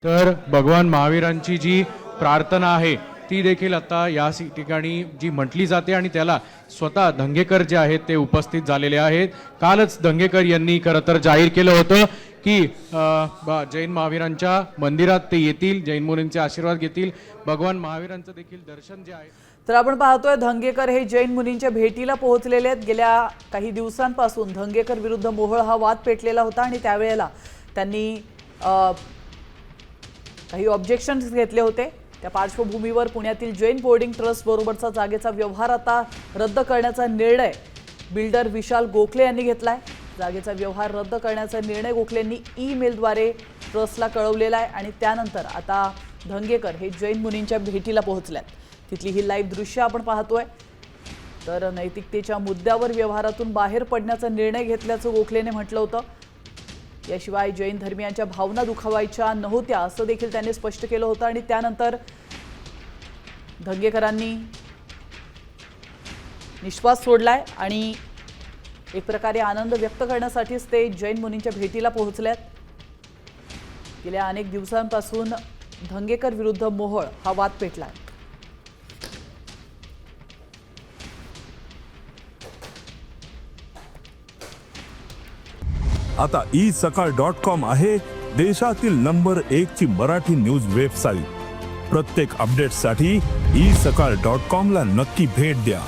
तर भगवान महावीरांची जी प्रार्थना आहे ती देखील आता या ठिकाणी जी म्हटली जाते आणि त्याला स्वतः धंगेकर जे आहेत ते उपस्थित झालेले आहेत। कालच धंगेकर यांनी खरं तर जाहीर केलं होतं की जैन महावीरांच्या मंदिरात ते येतील, जैन मुनींचे आशीर्वाद घेतील, भगवान महावीरांचं देखील दर्शन जे आहे। तर आपण पाहतोय धंगेकर हे जैन मुनींच्या भेटीला पोहोचलेले आहेत। गेल्या काही दिवसांपासून धंगेकर विरुद्ध मोहोळ हा वाद पेटलेला होता आणि त्यावेळेला त्यांनी काही ऑब्जेक्शन्स घेतले होते। त्या पार्श्वभूमीवर पुण्यातील जैन बोर्डिंग ट्रस्ट बरोबरचा जागेचा व्यवहार आता रद्द करण्याचा निर्णय बिल्डर विशाल गोखले यांनी घेतलाय। जागेचा व्यवहार रद्द करण्याचा निर्णय गोखलेंनी ईमेलद्वारे ट्रस्टला कळवलेला आहे आणि त्यानंतर आता धंगेकर हे जैन मुनींच्या भेटीला पोहोचल्यात। तिथली ही लाईव्ह दृश्य आपण पाहतोय। तर नैतिकतेच्या मुद्द्यावर व्यवहारातून बाहेर पडण्याचा निर्णय घेतल्याचं गोखलेने म्हटलं होतं। याशिवाय जैन धर्मियांच्या भावना दुखावायच्या नव्हत्या असं देखील त्यांनी स्पष्ट केलं होतं आणि त्यानंतर धंगेकरांनी निश्वास सोडलाय आणि एक प्रकारे आनंद व्यक्त करण्यासाठीच ते जैन मुनींच्या भेटीला पोहोचलेत। गेल्या अनेक दिवसांपासून धंगेकर विरुद्ध मोहोळ हा वाद पेटलाय। आता isakal.com आहे देशातील नंबर 1 ची मराठी न्यूज वेबसाईट। प्रत्येक अपडेटसाठी isakal.com ला नक्की भेट द्या।